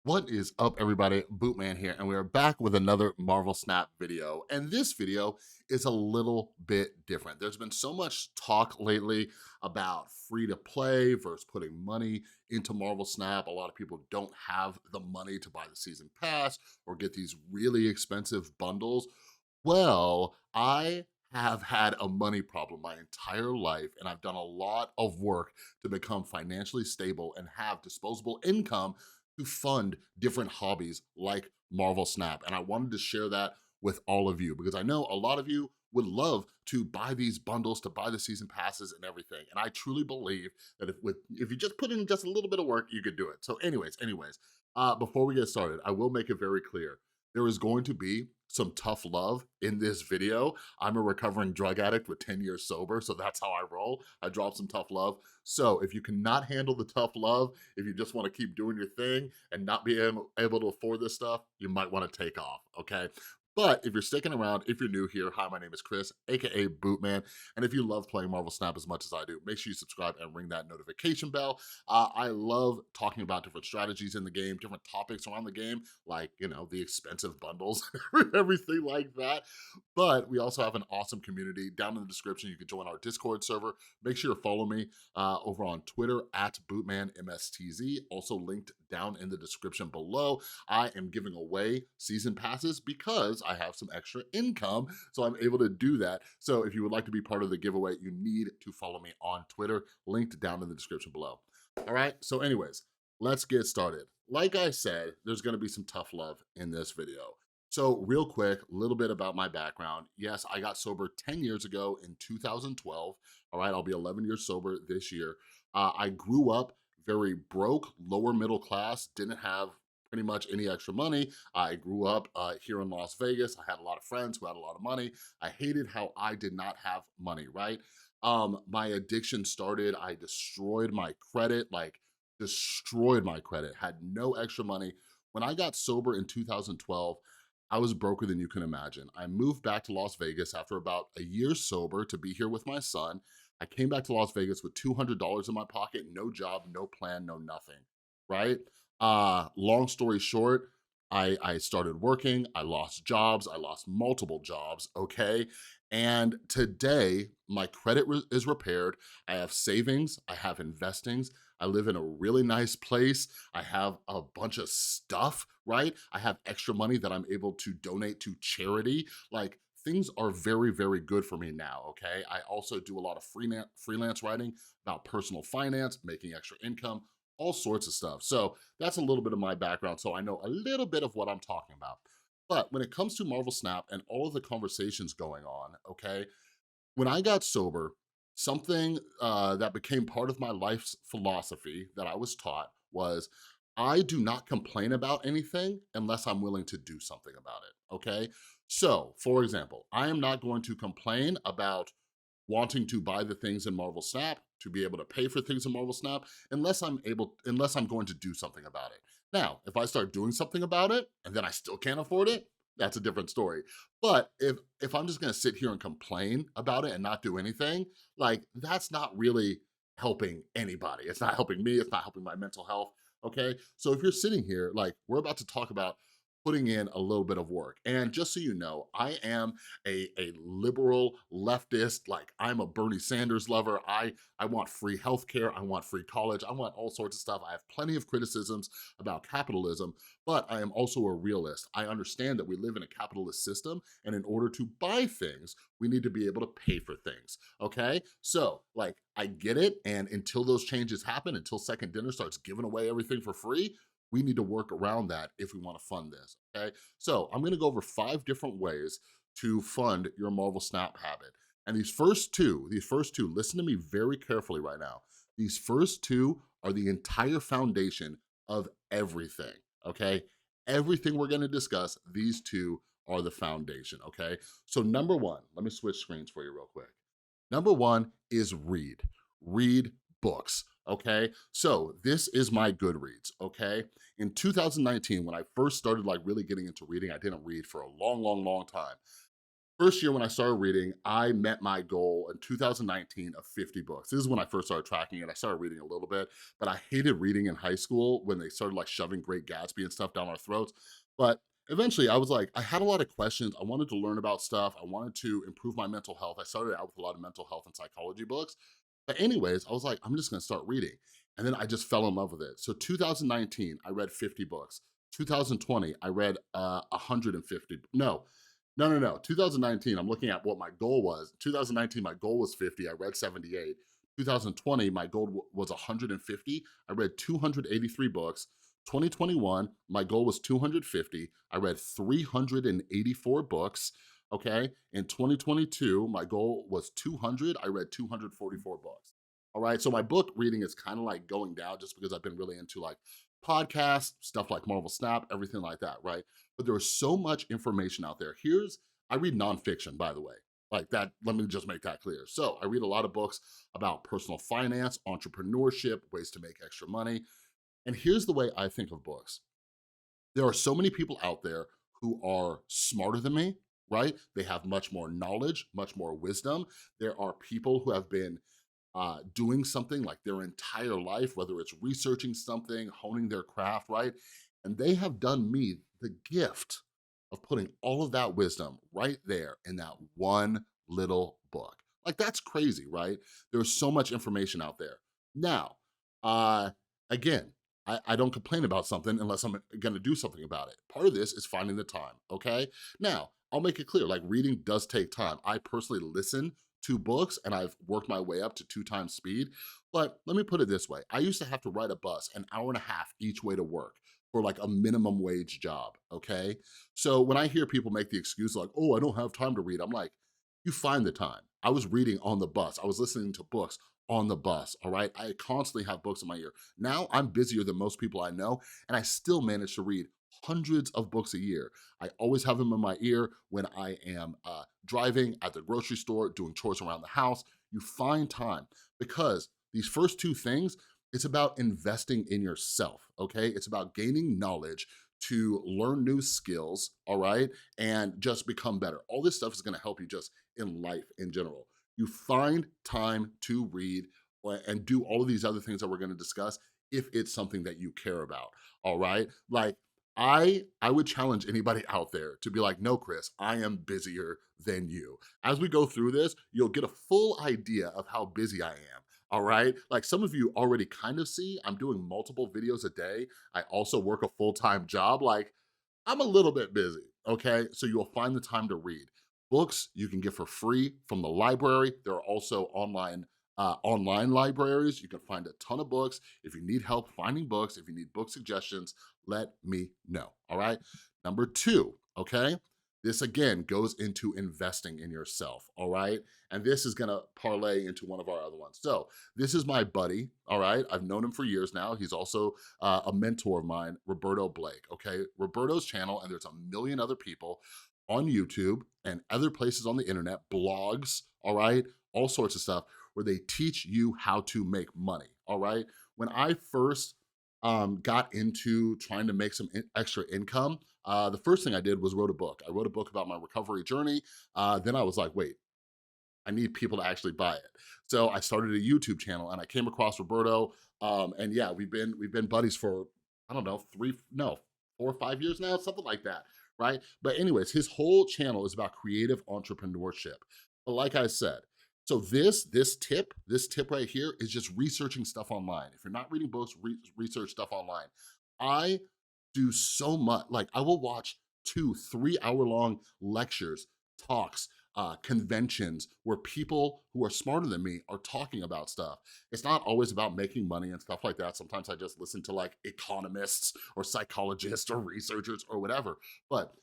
What is up, everybody? Bootman here, and we are back with another Marvel Snap video. And this video is a little bit different. There's been so much talk lately about free to play versus putting money into Marvel Snap. A lot of people don't have the money to buy the season pass or get these really expensive bundles. Well, I have had a money problem my entire life, and I've done a lot of work to become financially stable and have disposable income to fund different hobbies like Marvel Snap. And I wanted to share that with all of you because I know a lot of you would love to buy these bundles, to buy the season passes and everything. And I truly believe that if you just put in just a little bit of work, you could do it. So anyways, before we get started, I will make it very clear. There is going to be some tough love in this video. I'm a recovering drug addict with 10 years sober, so that's how I roll. I drop some tough love. So if you cannot handle the tough love, if you just wanna keep doing your thing and not be able to afford this stuff, you might wanna take off, okay? But if you're sticking around, if you're new here, hi, my name is Chris, AKA Bootman, and if you love playing Marvel Snap as much as I do, make sure you subscribe and ring that notification bell. I love talking about different strategies in the game, different topics around the game, like, the expensive bundles, everything like that. But we also have an awesome community. Down in the description, you can join our Discord server. Make sure to follow me over on Twitter at BootmanMSTZ, also linked down in the description below. I am giving away season passes because I have some extra income, so I'm able to do that. So if you would like to be part of the giveaway, you need to follow me on Twitter, linked down in the description below. All right, so anyways, let's get started. Like I said, there's gonna be some tough love in this video. So real quick, a little bit about my background. Yes, I got sober 10 years ago in 2012. All right, I'll be 11 years sober this year. I grew up very broke, lower middle class, didn't have pretty much any extra money. I grew up here in Las Vegas. I had a lot of friends who had a lot of money. I hated how I did not have money, right? My addiction started, I destroyed my credit, like destroyed my credit, had no extra money. When I got sober in 2012, I was broker than you can imagine. I moved back to Las Vegas after about a year sober to be here with my son. I came back to Las Vegas with $200 in my pocket, no job, no plan, no nothing, right? Long story short, I started working, I lost jobs, I lost multiple jobs, okay? And today, my credit is repaired. I have savings, I have investings, I live in a really nice place. I have a bunch of stuff, right? I have extra money that I'm able to donate to charity. Like, things are very, very good for me now, okay? I also do a lot of freelance writing about personal finance, making extra income, all sorts of stuff. So that's a little bit of my background, so I know a little bit of what I'm talking about. But when it comes to Marvel Snap and all of the conversations going on, okay, when I got sober, something that became part of my life's philosophy that I was taught was I do not complain about anything unless I'm willing to do something about it, okay? So, for example, I am not going to complain about wanting to buy the things in Marvel Snap, to be able to pay for things in Marvel Snap, unless I'm going to do something about it. Now, if I start doing something about it and then I still can't afford it, that's a different story. But if I'm just gonna sit here and complain about it and not do anything, like that's not really helping anybody. It's not helping me, it's not helping my mental health, okay? So if you're sitting here, like we're about to talk about putting in a little bit of work. And just so you know, I am a liberal leftist, like I'm a Bernie Sanders lover. I want free healthcare, I want free college, I want all sorts of stuff. I have plenty of criticisms about capitalism, but I am also a realist. I understand that we live in a capitalist system, and in order to buy things, we need to be able to pay for things, okay? So, like, I get it, and until those changes happen, until Second Dinner starts giving away everything for free, we need to work around that if we wanna fund this, okay? So I'm gonna go over 5 different ways to fund your Marvel Snap habit. And these first two, listen to me very carefully right now. These first two are the entire foundation of everything, okay? Everything we're gonna discuss, these two are the foundation, okay? So number one, let me switch screens for you real quick. Number one is read. Read books, okay? So this is my Goodreads, okay? In 2019, when I first started like really getting into reading, I didn't read for a long, long, long time. First year when I started reading, I met my goal in 2019 of 50 books. This is when I first started tracking it. I started reading a little bit, but I hated reading in high school when they started like shoving Great Gatsby and stuff down our throats. But eventually I was like, I had a lot of questions. I wanted to learn about stuff. I wanted to improve my mental health. I started out with a lot of mental health and psychology books. But anyways, I was like, I'm just gonna start reading. And then I just fell in love with it. So 2019, I read 50 books. 2020, I read 150. No. 2019, I'm looking at what my goal was. 2019, my goal was 50. I read 78. 2020, my goal was 150. I read 283 books. 2021, my goal was 250. I read 384 books. Okay. In 2022, my goal was 200. I read 244 books. All right. So my book reading is kind of like going down just because I've been really into like podcasts, stuff like Marvel Snap, everything like that. Right. But there is so much information out there. I read nonfiction, by the way. Like that, let me just make that clear. So I read a lot of books about personal finance, entrepreneurship, ways to make extra money. And here's the way I think of books. There are so many people out there who are smarter than me, right? They have much more knowledge, much more wisdom. There are people who have been doing something like their entire life, whether it's researching something, honing their craft, right? And they have done me the gift of putting all of that wisdom right there in that one little book. Like that's crazy, right? There's so much information out there. Now, uh, again, I don't complain about something unless I'm gonna do something about it. Part of this is finding the time, okay? Now, I'll make it clear, like reading does take time. I personally listen to books and I've worked my way up to 2 times speed. But let me put it this way. I used to have to ride a bus an hour and a half each way to work for like a minimum wage job, okay? So when I hear people make the excuse like, oh, I don't have time to read, I'm like, you find the time. I was reading on the bus. I was listening to books on the bus, all right? I constantly have books in my ear. Now I'm busier than most people I know, and I still manage to read hundreds of books a year. I always have them in my ear when I am driving, at the grocery store, doing chores around the house. You find time because these first two things, it's about investing in yourself, okay? It's about gaining knowledge to learn new skills, all right? And just become better. All this stuff is gonna help you just in life in general. You find time to read and do all of these other things that we're gonna discuss if it's something that you care about, all right? Like, I would challenge anybody out there to be like, no, Chris, I am busier than you. As we go through this, you'll get a full idea of how busy I am. All right. Like some of you already kind of see, I'm doing multiple videos a day. I also work a full-time job. Like I'm a little bit busy, okay? So you'll find the time to read. Books you can get for free from the library. There are also online libraries. You can find a ton of books. If you need help finding books, if you need book suggestions, let me know, all right? Number two, okay? This again goes into investing in yourself, all right? And this is gonna parlay into one of our other ones. So this is my buddy, all right? I've known him for years now. He's also a mentor of mine, Roberto Blake, okay? Roberto's channel, and there's a million other people on YouTube and other places on the internet, blogs, all right? All sorts of stuff where they teach you how to make money, all right? When I first got into trying to make some extra income, the first thing I did was wrote a book. I wrote a book about my recovery journey. Then I was like, wait, I need people to actually buy it. So I started a YouTube channel and I came across Roberto. And yeah, we've been buddies for, I don't know, 4 or 5 years now, something like that, right? But anyways, his whole channel is about creative entrepreneurship. But like I said, so this tip right here is just researching stuff online. If you're not reading books, research stuff online. I do so much, like I will watch 2, 3 hour long lectures, talks, conventions where people who are smarter than me are talking about stuff. It's not always about making money and stuff like that. Sometimes I just listen to like economists or psychologists or researchers or whatever. But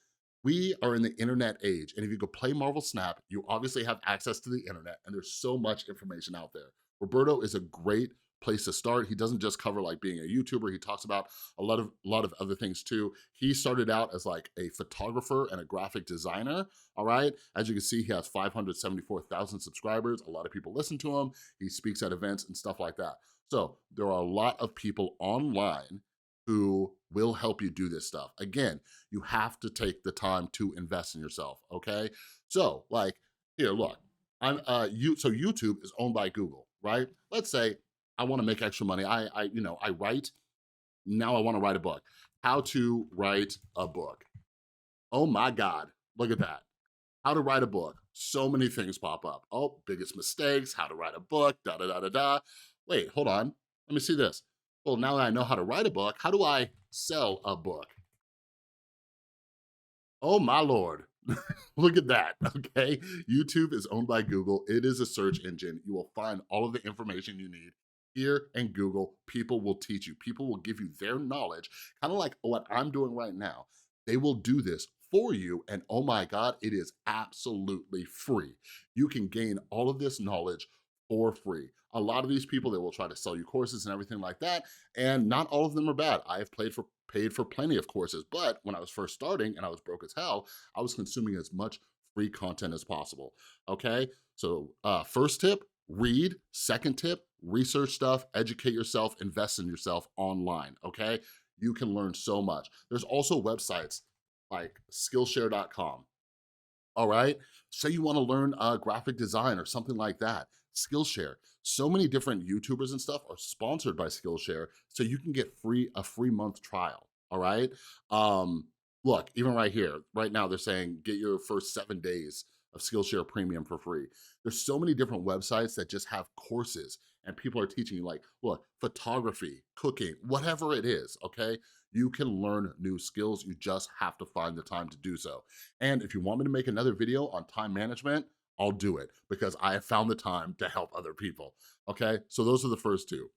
we are in the internet age, and if you go play Marvel Snap, you obviously have access to the internet, and there's so much information out there. Roberto is a great place to start. He doesn't just cover like being a YouTuber, he talks about a lot of other things too. He started out as like a photographer and a graphic designer, all right? As you can see, he has 574,000 subscribers. A lot of people listen to him. He speaks at events and stuff like that. So there are a lot of people online who will help you do this stuff. Again, you have to take the time to invest in yourself, okay? So like, here, look, so YouTube is owned by Google, right? Let's say I wanna make extra money. I write, now I wanna write a book. How to write a book. Oh my God, look at that. How to write a book. So many things pop up. Oh, biggest mistakes, how to write a book, da da da da da. Wait, hold on. Let me see this. Well, now that I know how to write a book, how do I sell a book? Oh my Lord. Look at that, okay? YouTube is owned by Google. It is a search engine. You will find all of the information you need here in Google. People will teach you. People will give you their knowledge, kind of like what I'm doing right now. They will do this for you, and oh my God, it is absolutely free. You can gain all of this knowledge for free. A lot of these people, they will try to sell you courses and everything like that, and not all of them are bad. I have paid for plenty of courses, but when I was first starting and I was broke as hell, I was consuming as much free content as possible, okay? So first tip, read. Second tip, research stuff, educate yourself, invest in yourself online, okay? You can learn so much. There's also websites like Skillshare.com, all right? Say you wanna learn graphic design or something like that, Skillshare. So many different YouTubers and stuff are sponsored by Skillshare, so you can get a free month trial, all right? Um, Look, even right here, right now they're saying get your first 7 days of Skillshare Premium for free. There's so many different websites that just have courses and people are teaching you like, look, photography, cooking, whatever it is, okay? You can learn new skills, you just have to find the time to do so. And if you want me to make another video on time management, I'll do it because I have found the time to help other people, okay? So those are the first two.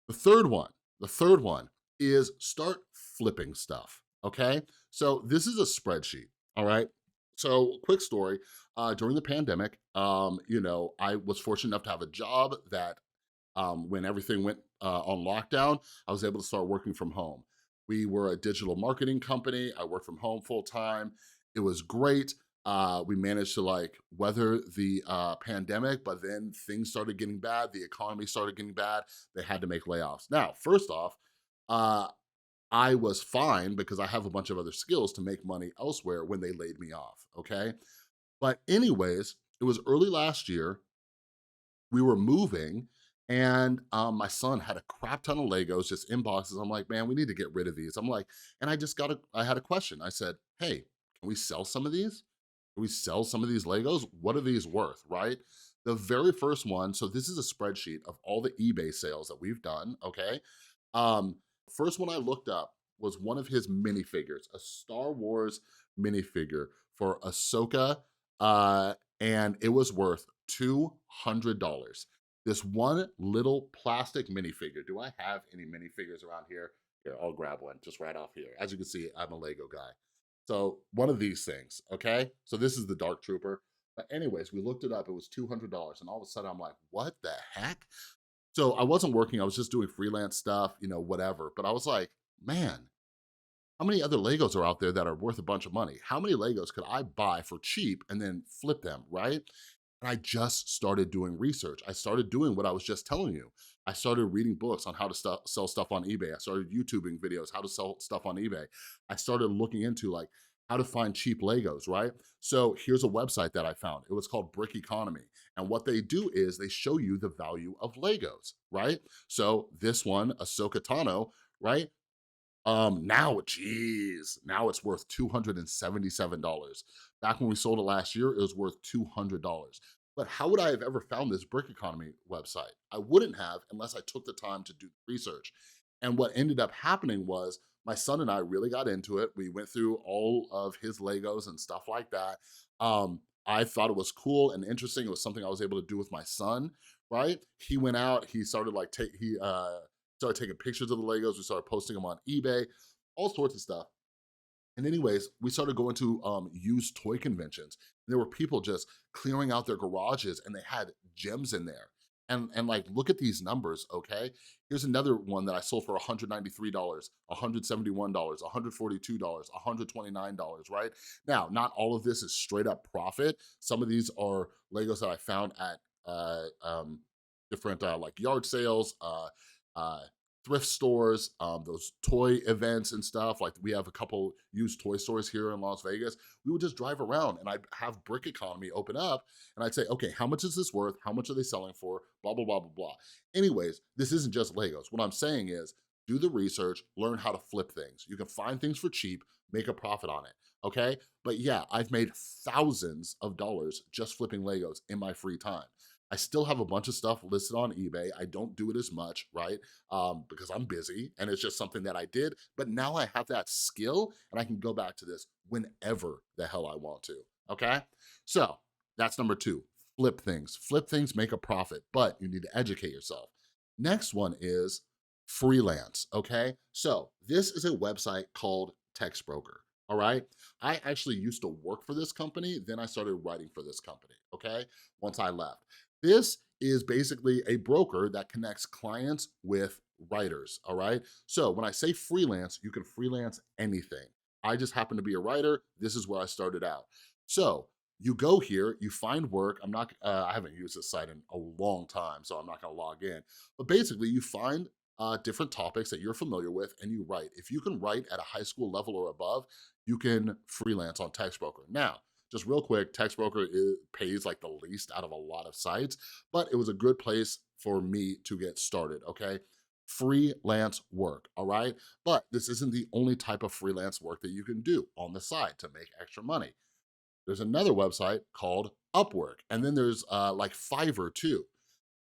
The third one, the third one is start flipping stuff, okay? So this is a spreadsheet, all right? So quick story, during the pandemic, I was fortunate enough to have a job that when everything went on lockdown, I was able to start working from home. We were a digital marketing company. I worked from home full time. It was great. We managed to like weather the pandemic, but then things started getting bad. The economy started getting bad. They had to make layoffs. Now, first off, uh, I was fine because I have a bunch of other skills to make money elsewhere when they laid me off, okay? But anyways, it was early last year, we were moving and my son had a crap ton of Legos just in boxes. I'm like, man, we need to get rid of these. I'm like, and I had a question. I said, hey, can we sell some of these? Can we sell some of these Legos? What are these worth, right? The very first one, so this is a spreadsheet of all the eBay sales that we've done, okay? Um, First one I looked up was one of his minifigures, a Star Wars minifigure for Ahsoka, and it was worth $200. This one little plastic minifigure. Do I have any minifigures around here? Here, I'll grab one just right off here. As you can see, I'm a Lego guy. So one of these things, okay? So this is the Dark Trooper. But anyways, we looked it up, it was $200. And all of a sudden I'm like, what the heck? So I wasn't working, I was just doing freelance stuff, whatever. But I was like, man, how many other Legos are out there that are worth a bunch of money? How many Legos could I buy for cheap and then flip them, right? And I just started doing research. I started doing what I was just telling you. I started reading books on how to sell stuff on eBay. I started YouTubing videos, how to sell stuff on eBay. I started looking into like how to find cheap Legos, right? So here's a website that I found. It was called Brick Economy. And what they do is they show you the value of Legos, right? So this one, Ahsoka Tano, right? Now it's worth $277. Back when we sold it last year, it was worth $200. But how would I have ever found this Brick Economy website? I wouldn't have unless I took the time to do research. And what ended up happening was my son and I really got into it. We went through all of his Legos and stuff like that. I thought it was cool and interesting. It was something I was able to do with my son, right? He went out, he started like, started taking pictures of the Legos. We started posting them on eBay, all sorts of stuff. And anyways, we started going to used toy conventions. There were people just clearing out their garages and they had gems in there. And like, look at these numbers, okay? Here's another one that I sold for $193, $171, $142, $129, right? Now, not all of this is straight up profit. Some of these are Legos that I found at different like yard sales, uh, thrift stores, those toy events and stuff. Like we have a couple used toy stores here in Las Vegas. We would just drive around and I'd have Brick Economy open up and I'd say, okay, how much is this worth? How much are they selling for? Blah, blah, blah, blah, blah. Anyways, this isn't just Legos. What I'm saying is do the research, learn how to flip things. You can find things for cheap, make a profit on it, okay? But yeah, I've made thousands of dollars just flipping Legos in my free time. I still have a bunch of stuff listed on eBay. I don't do it as much, right? Because I'm busy and it's just something that I did. But now I have that skill and I can go back to this whenever the hell I want to, okay? So that's number two, flip things. Flip things, make a profit, but you need to educate yourself. Next one is Freelance, okay? So this is a website called Textbroker, all right? I actually used to work for this company, then I started writing for this company, okay? Once I left. This is basically a broker that connects clients with writers, all right? So when I say freelance, you can freelance anything. I just happen to be a writer. This is where I started out. So you go here, you find work. I haven't used this site in a long time, so I'm not gonna log in. But basically you find different topics that you're familiar with and you write. If you can write at a high school level or above, you can freelance on Textbroker. Now, just real quick, Textbroker pays like the least out of a lot of sites, but it was a good place for me to get started, okay? Freelance work, all right? But this isn't the only type of freelance work that you can do on the side to make extra money. There's another website called Upwork, and then there's like Fiverr too.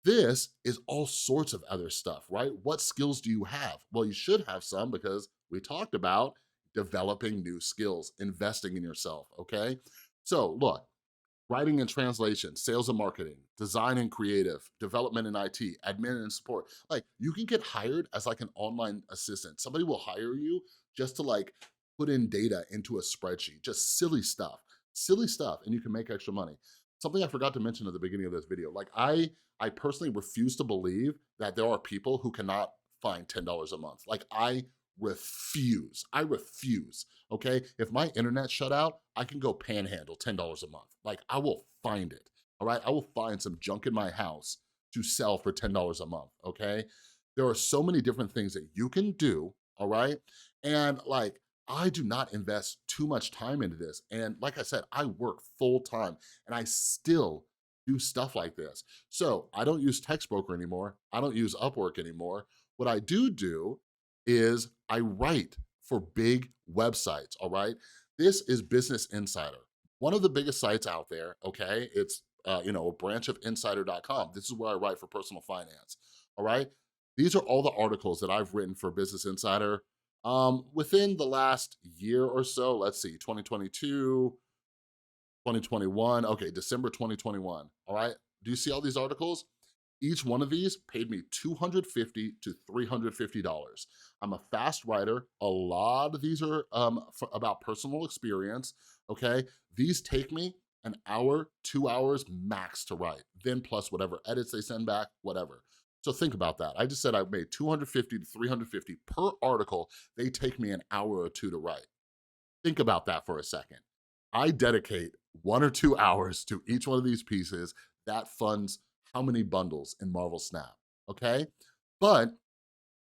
This is all sorts of other stuff, right? What skills do you have? Well, you should have some because we talked about developing new skills, investing in yourself, okay? So look, writing and translation, sales and marketing, design and creative, development and IT, admin and support. Like you can get hired as like an online assistant. Somebody will hire you just to like put in data into a spreadsheet, just silly stuff, and you can make extra money. Something I forgot to mention at the beginning of this video, like I personally refuse to believe that there are people who cannot find $10 a month. Like I refuse, okay? If my internet shut out, I can go panhandle $10 a month. Like I will find it, all right? I will find some junk in my house to sell for $10 a month, okay? There are so many different things that you can do, all right? And like, I do not invest too much time into this. And like I said, I work full time and I still do stuff like this. So I don't use Textbroker anymore. I don't use Upwork anymore. What I do is I write for big websites, all right? This is Business Insider, one of the biggest sites out there, okay? It's a branch of insider.com. This is where I write for personal finance, all right? These are all the articles that I've written for Business Insider within the last year or so. Let's see, 2022, 2021, okay, December 2021, all right? Do you see all these articles? Each one of these paid me $250 to $350. I'm a fast writer. A lot of these are about personal experience, okay? These take me an hour, 2 hours max to write, then plus whatever edits they send back, whatever. So think about that. I just said I made $250 to $350 per article. They take me an hour or two to write. Think about that for a second. I dedicate 1 or 2 hours to each one of these pieces. That funds how many bundles in Marvel Snap, okay? But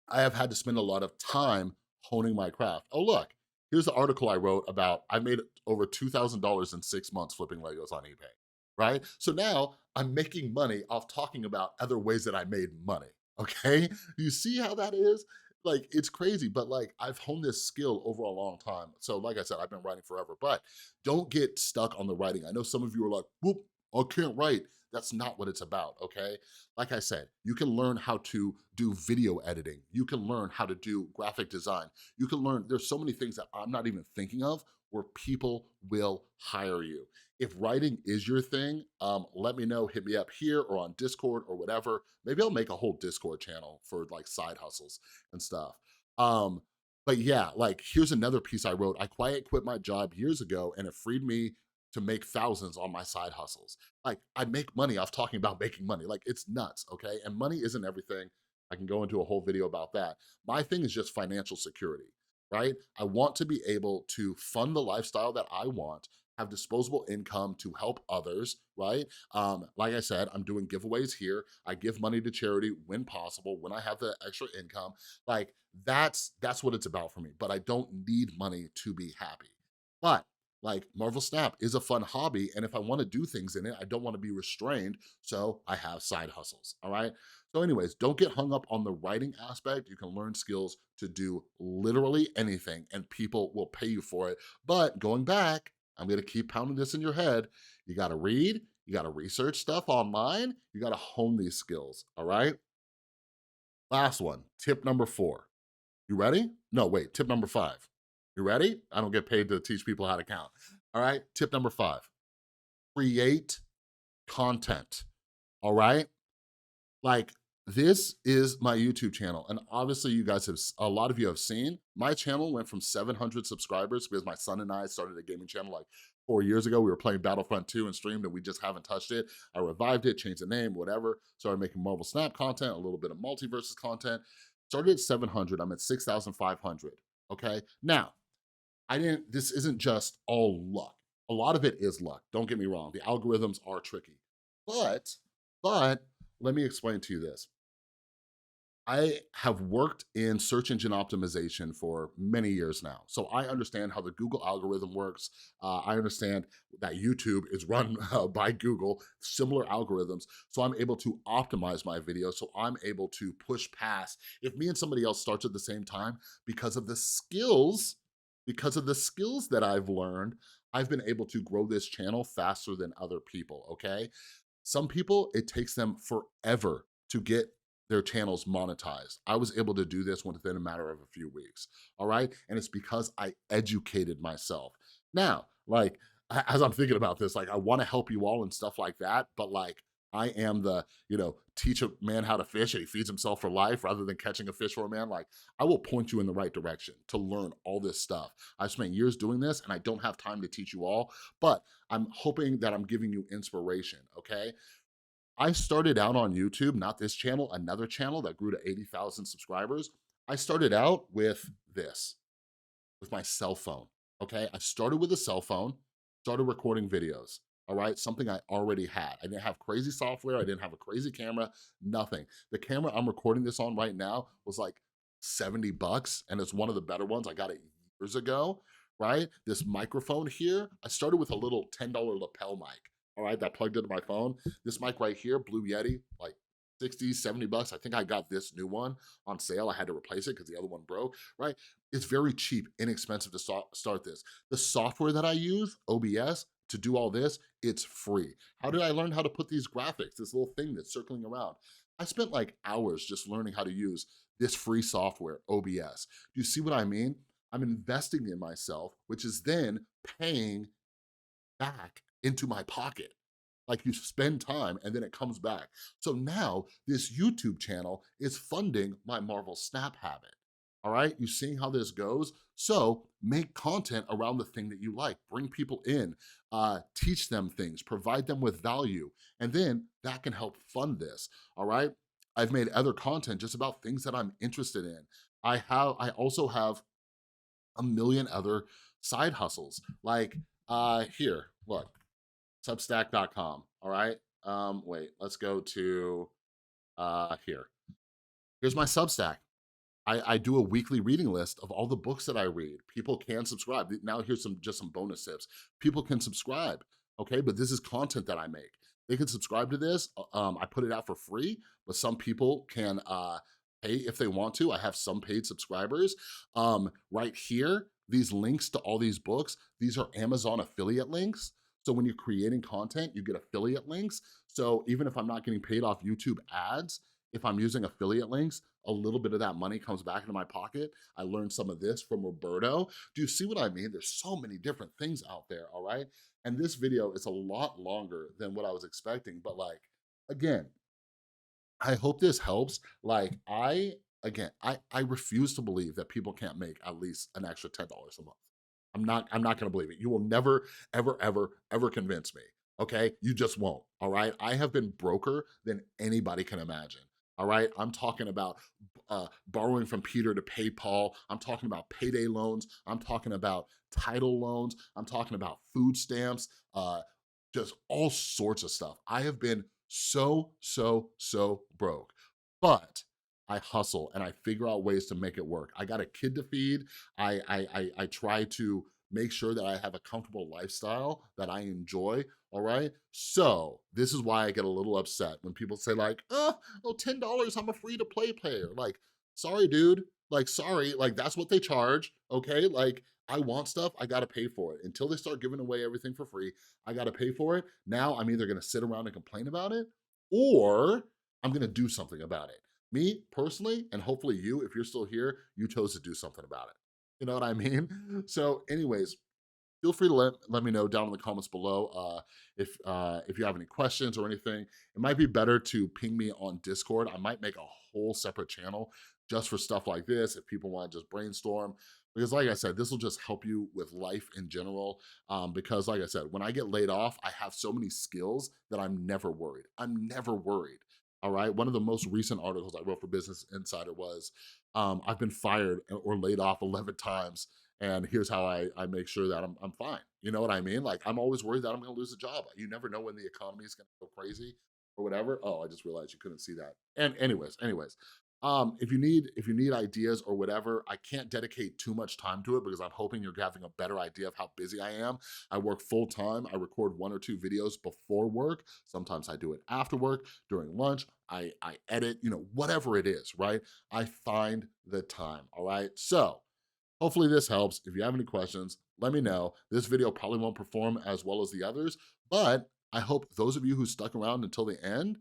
I have had to spend a lot of time honing my craft. Oh, look, here's the article I wrote about, I made over $2,000 in 6 months flipping Legos on eBay, right? So now I'm making money off talking about other ways that I made money, okay? You see how that is? Like, it's crazy, but like, I've honed this skill over a long time. So like I said, I've been writing forever, but don't get stuck on the writing. I know some of you are like, whoop, I can't write. That's not what it's about, okay? Like I said, you can learn how to do video editing. You can learn how to do graphic design. You can learn, there's so many things that I'm not even thinking of where people will hire you. If writing is your thing, let me know, hit me up here or on Discord or whatever. Maybe I'll make a whole Discord channel for like side hustles and stuff. But yeah, like here's another piece I wrote. I quiet quit my job years ago and it freed me to make thousands on my side hustles. Like I make money off talking about making money. Like it's nuts, okay? And money isn't everything. I can go into a whole video about that. My thing is just financial security, right? I want to be able to fund the lifestyle that I want, have disposable income to help others, right? Like I said, I'm doing giveaways here. I give money to charity when possible, when I have the extra income. Like that's what it's about for me. But I don't need money to be happy. But like Marvel Snap is a fun hobby, and if I want to do things in it, I don't want to be restrained, so I have side hustles, all right? So anyways, don't get hung up on the writing aspect. You can learn skills to do literally anything, and people will pay you for it. But going back, I'm gonna keep pounding this in your head. You gotta read, you gotta research stuff online, you gotta hone these skills, all right? Last one, tip number 4. You ready? No, wait, tip number 5. You ready? I don't get paid to teach people how to count. All right, tip number 5, create content, all right? Like, this is my YouTube channel, and obviously you guys have, a lot of you have seen, my channel went from 700 subscribers because my son and I started a gaming channel like 4 years ago. We were playing Battlefront 2 and streamed, and we just haven't touched it. I revived it, changed the name, whatever. Started making Marvel Snap content, a little bit of multiverses content. Started at 700, I'm at 6,500, okay? Now, this isn't just all luck. A lot of it is luck, don't get me wrong. The algorithms are tricky. But, but, let me explain to you this. I have worked in search engine optimization for many years now. So I understand how the Google algorithm works. I understand that YouTube is run by Google, similar algorithms. So I'm able to optimize my videos. So I'm able to push past, if me and somebody else starts at the same time, because of the skills that I've learned, I've been able to grow this channel faster than other people, okay? Some people, it takes them forever to get their channels monetized. I was able to do this within a matter of a few weeks, all right? And it's because I educated myself. Now, like, as I'm thinking about this, like, I wanna help you all and stuff like that, but like, I am the, teach a man how to fish and he feeds himself for life rather than catching a fish for a man. Like, I will point you in the right direction to learn all this stuff. I've spent years doing this and I don't have time to teach you all, but I'm hoping that I'm giving you inspiration, okay? I started out on YouTube, not this channel, another channel that grew to 80,000 subscribers. I started out with this, with my cell phone, okay? I started with a cell phone, started recording videos, all right? Something I already had. I didn't have crazy software, I didn't have a crazy camera, nothing. The camera I'm recording this on right now was like 70 bucks, and it's one of the better ones. I got it years ago, right? This microphone here, I started with a little $10 lapel mic, all right, that plugged into my phone. This mic right here, Blue Yeti, like 60, 70 bucks. I think I got this new one on sale. I had to replace it because the other one broke, right? It's very cheap, inexpensive to start this. The software that I use, OBS, to do all this, it's free. How did I learn how to put these graphics, this little thing that's circling around? I spent like hours just learning how to use this free software, OBS. Do you see what I mean? I'm investing in myself, which is then paying back into my pocket. Like, you spend time and then it comes back. So now this YouTube channel is funding my Marvel Snap habit. All right, you seeing how this goes? So make content around the thing that you like, bring people in, teach them things, provide them with value, and then that can help fund this, all right? I've made other content just about things that I'm interested in. I also have a million other side hustles. Like, here, look, substack.com, all right? Wait, let's go to, here. Here's my Substack. I do a weekly reading list of all the books that I read. People can subscribe. Now here's just some bonus tips. People can subscribe, okay? But this is content that I make. They can subscribe to this. I put it out for free, but some people can pay if they want to. I have some paid subscribers. Right here, these links to all these books, these are Amazon affiliate links. So when you're creating content, you get affiliate links. So even if I'm not getting paid off YouTube ads, if I'm using affiliate links, a little bit of that money comes back into my pocket. I learned some of this from Roberto. Do you see what I mean? There's so many different things out there, all right? And this video is a lot longer than what I was expecting, but like, again, I hope this helps. Like, again, I refuse to believe that people can't make at least an extra $10 a month. I'm not gonna believe it. You will never, ever, ever, ever convince me, okay? You just won't, all right? I have been broker than anybody can imagine. all right? I'm talking about borrowing from Peter to pay Paul. I'm talking about payday loans. I'm talking about title loans. I'm talking about food stamps, just all sorts of stuff. I have been so broke, but I hustle and I figure out ways to make it work. I got a kid to feed. I try to make sure that I have a comfortable lifestyle that I enjoy, all right? So this is why I get a little upset when people say like, oh, $10, I'm a free to play player. Like, sorry, dude, like, sorry, like that's what they charge, okay? Like, I want stuff, I gotta pay for it. Until they start giving away everything for free, I gotta pay for it. Now I'm either gonna sit around and complain about it, or I'm gonna do something about it. Me, personally, and hopefully you, if you're still here, you chose to do something about it. You know what I mean? So anyways, feel free to let me know down in the comments below if you have any questions or anything. It might be better to ping me on Discord. I might make a whole separate channel just for stuff like this if people want to just brainstorm. Because like I said, this will just help you with life in general. Because like I said, when I get laid off, I have so many skills that I'm never worried. I'm never worried. All right. One of the most recent articles I wrote for Business Insider was I've been fired or laid off 11 times, and here's how I make sure that I'm fine. You know what I mean? Like, I'm always worried that I'm gonna lose a job. You never know when the economy is gonna go crazy or whatever. Oh, I just realized you couldn't see that. And anyways, if you need ideas or whatever, I can't dedicate too much time to it because I'm hoping you're having a better idea of how busy I am. I work full time. I record 1 or 2 videos before work. Sometimes I do it after work, during lunch. I edit, you know, whatever it is, right? I find the time, all right? So hopefully this helps. If you have any questions, let me know. This video probably won't perform as well as the others, but I hope those of you who stuck around until the end,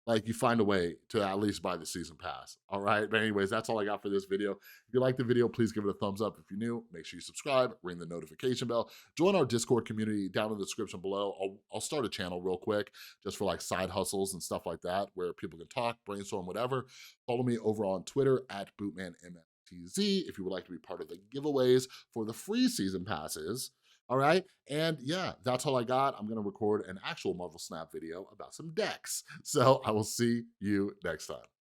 like, you find a way to at least buy the season pass, all right? But anyways, that's all I got for this video. If you like the video, please give it a thumbs up. If you're new, make sure you subscribe, ring the notification bell, join our Discord community down in the description below. I'll start a channel real quick just for like side hustles and stuff like that where people can talk, brainstorm, whatever. Follow me over on Twitter at BootmanMFTZ if you would like to be part of the giveaways for the free season passes. All right. And yeah, that's all I got. I'm going to record an actual Marvel Snap video about some decks. So I will see you next time.